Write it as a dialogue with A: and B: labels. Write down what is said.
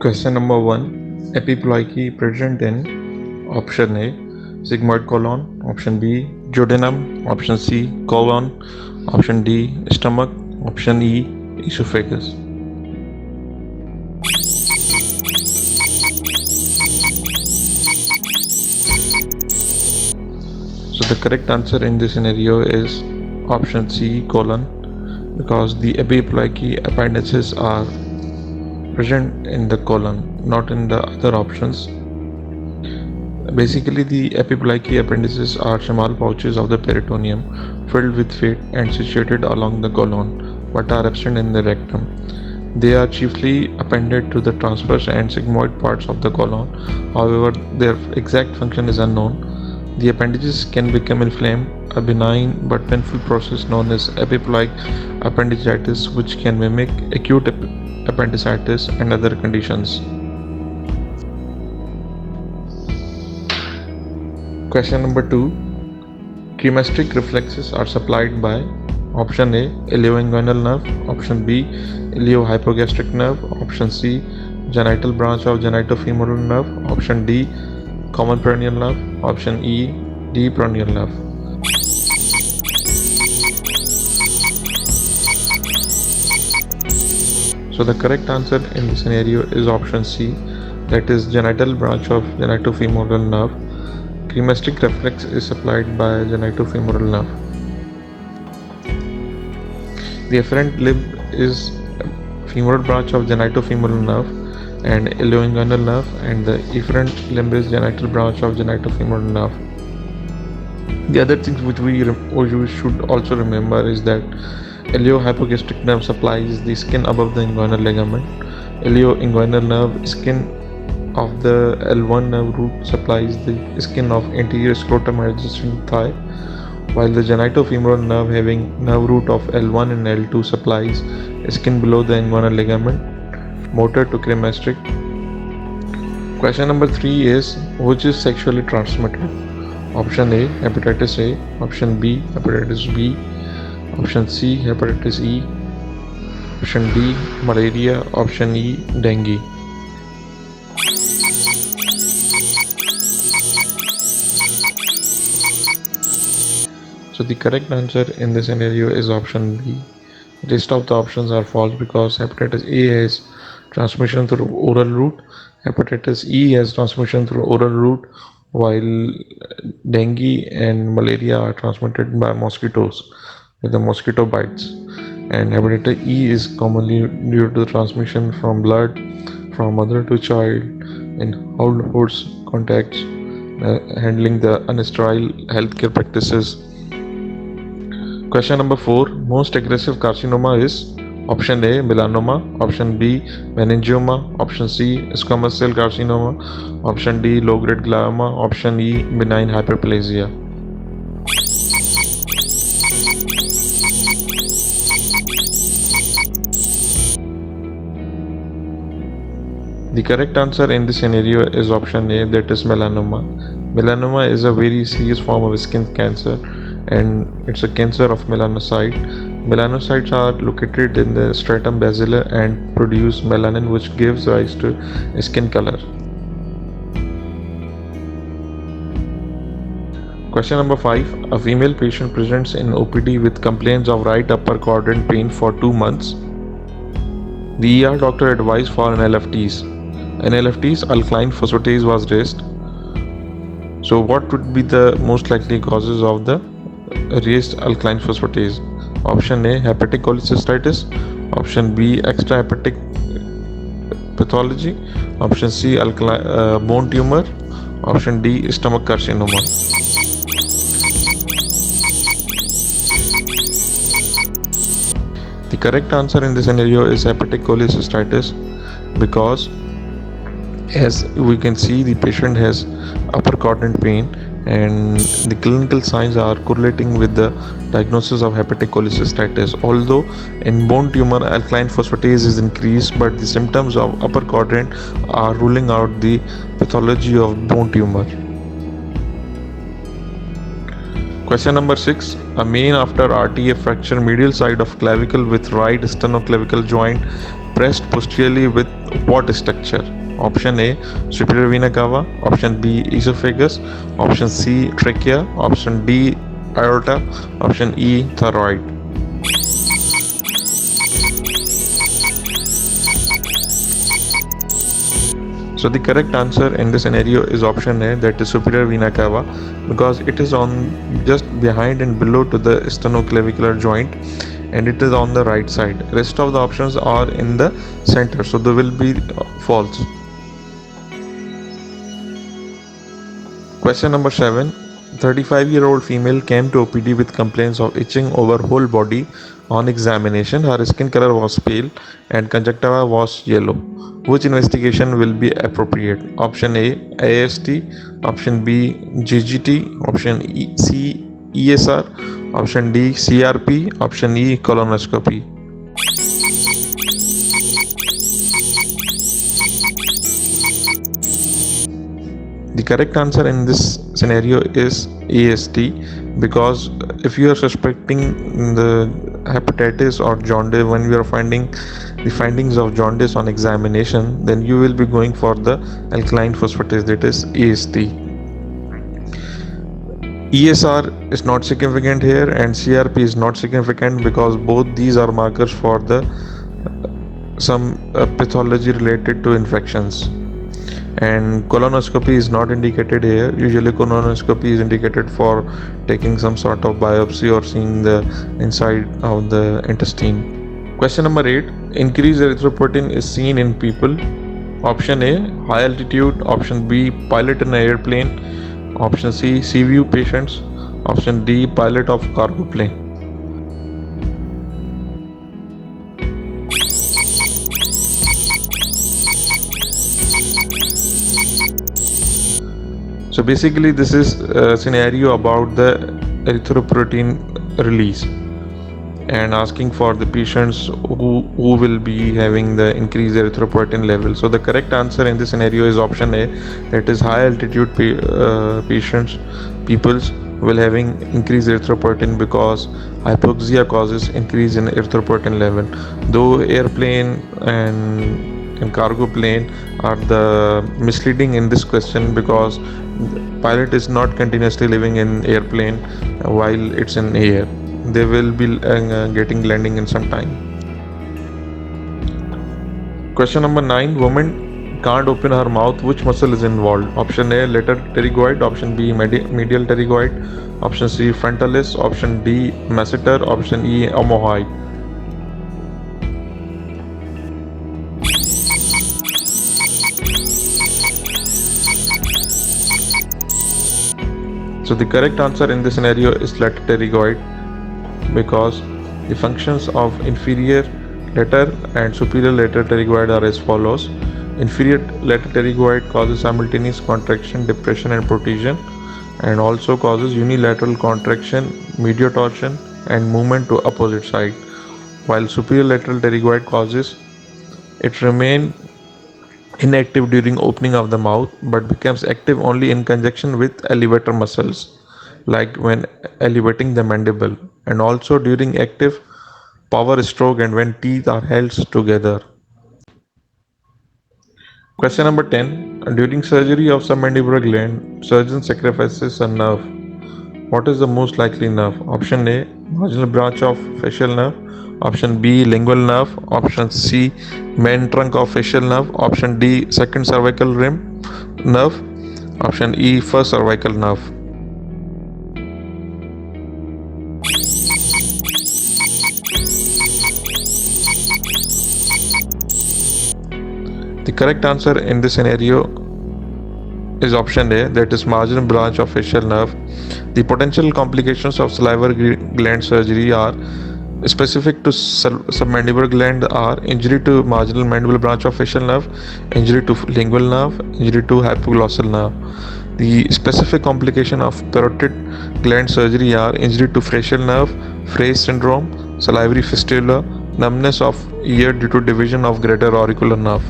A: Question number 1. Epiploidy present in option A sigmoid colon, option B duodenum, option C colon, option D stomach, option E esophagus. So the correct answer in this scenario is option C colon, because the epiploidy appendices are present in the colon, not in the other options. Basically, the epiploidy appendices are small pouches of the peritoneum filled with fat and situated along the colon, but are absent in the rectum. They are chiefly appended to the transverse and sigmoid parts of the colon. However, their exact function is unknown. The appendages can become inflamed, a benign but painful process known as epiploic appendicitis, which can mimic acute appendicitis and other conditions. Question number 2. Cremasteric reflexes are supplied by option A ilioinguinal nerve, option B iliohypogastric nerve, option C genital branch of genitofemoral nerve, option D common peroneal nerve, option E D peroneal nerve. So the correct answer in this scenario is option C, that is genital branch of genitofemoral nerve. Cremasteric reflex is supplied by genitofemoral nerve. The afferent limb is femoral branch of genitofemoral nerve and ilioinguinal nerve, and the efferent limb is genital branch of genitofemoral nerve. The other things which we should also remember is that iliohypogastric nerve supplies the skin above the inguinal ligament. Ilioinguinal nerve skin of the L1 nerve root supplies the skin of anterior scrotum adjacent thigh, while the genitofemoral nerve having nerve root of L1 and L2 supplies skin below the inguinal ligament, motor to cremasteric. Question number 3 is, which is sexually transmitted? Option A hepatitis A, option B hepatitis B, option C hepatitis E, option D malaria, option E dengue. So the correct answer in this scenario is option B. Rest of the options are false because hepatitis A has transmission through oral route, hepatitis E has transmission through oral route, while dengue and malaria are transmitted by mosquitoes with the mosquito bites, and hepatitis E is commonly due to the transmission from blood from mother to child in household contacts, handling the unsterile healthcare practices. Question number 4. Most aggressive carcinoma is option A melanoma, option B meningioma, option C squamous cell carcinoma, option D low grade glioma, option E benign hyperplasia. The correct answer in this scenario is option A, that is melanoma. Melanoma is a very serious form of skin cancer, and it's a cancer of melanocyte. Melanocytes are located in the stratum basilar and produce melanin, which gives rise to skin color. Question number 5. A female patient presents in OPD with complaints of right upper quadrant pain for 2 months. The ER doctor advised for an LFTs. In LFTs, alkaline phosphatase was raised. So what would be the most likely causes of the raised alkaline phosphatase? Option A hepatic cholecystitis, option B extrahepatic pathology, option C bone tumor, option D stomach carcinoma. The correct answer in this scenario is hepatic cholecystitis, because as we can see, the patient has upper quadrant pain and the clinical signs are correlating with the diagnosis of hepatic cholecystitis. Although in bone tumor alkaline phosphatase is increased, but the symptoms of upper quadrant are ruling out the pathology of bone tumor. Question number 6. A man after RTA fracture medial side of clavicle with right sternoclavicle joint pressed posteriorly with what structure? Option A, superior vena cava. Option B, esophagus. Option C, trachea. Option D, aorta. Option E, thyroid. So the correct answer in this scenario is option A, that is superior vena cava, because it is on just behind and below to the sternoclavicular joint, and it is on the right side. Rest of the options are in the center, so they will be false. Question number 7. 35-year-old female came to OPD with complaints of itching over whole body. On examination, her skin color was pale and conjunctiva was yellow. Which investigation will be appropriate? Option A, AST. Option B, GGT. Option C, ESR. Option D, CRP. Option E, colonoscopy. The correct answer in this scenario is AST, because if you are suspecting the hepatitis or jaundice, when we are finding the findings of jaundice on examination, then you will be going for the alkaline phosphatase, that is AST. ESR is not significant here and CRP is not significant because both these are markers for the some pathology related to infections. And colonoscopy is not indicated here. Usually colonoscopy is indicated for taking some sort of biopsy or seeing the inside of the intestine. Question number 8. Increased erythropoietin is seen in people. Option A, high altitude. Option B, pilot in an airplane. Option C, CVU patients. Option D, pilot of cargo plane. So basically this is a scenario about the erythropoietin release and asking for the patients who will be having the increased erythropoietin level. So the correct answer in this scenario is option A, that is high altitude peoples will having increased erythropoietin because hypoxia causes increase in erythropoietin level. Though airplane and cargo plane are the misleading in this question, because pilot is not continuously living in airplane while it's in air. They will be getting landing in some time. Question number 9. Woman can't open her mouth. Which muscle is involved? Option A, lateral pterygoid. Option B, medial pterygoid. Option C, frontalis. Option D, masseter. Option E, omohyoid. So the correct answer in this scenario is lateral pterygoid, because the functions of inferior lateral and superior lateral pterygoid are as follows. Inferior lateral pterygoid causes simultaneous contraction, depression and protection, and also causes unilateral contraction, mediotorsion and movement to opposite side, while superior lateral pterygoid causes it remain inactive during opening of the mouth but becomes active only in conjunction with elevator muscles, like when elevating the mandible, and also during active power stroke and when teeth are held together. Question number 10. During surgery of submandibular gland, surgeon sacrifices a nerve. What is the most likely nerve? Option A, marginal branch of facial nerve. Option B, lingual nerve. Option C, main trunk of facial nerve. Option D, second cervical rim nerve. Option E, first cervical nerve. The correct answer in this scenario is option A, that is marginal branch of facial nerve. The potential complications of salivary gland surgery are specific to submandibular gland are injury to marginal mandibular branch of facial nerve, injury to lingual nerve, injury to hypoglossal nerve. The specific complication of parotid gland surgery are injury to facial nerve, Fray syndrome, salivary fistula, numbness of ear due to division of greater auricular nerve.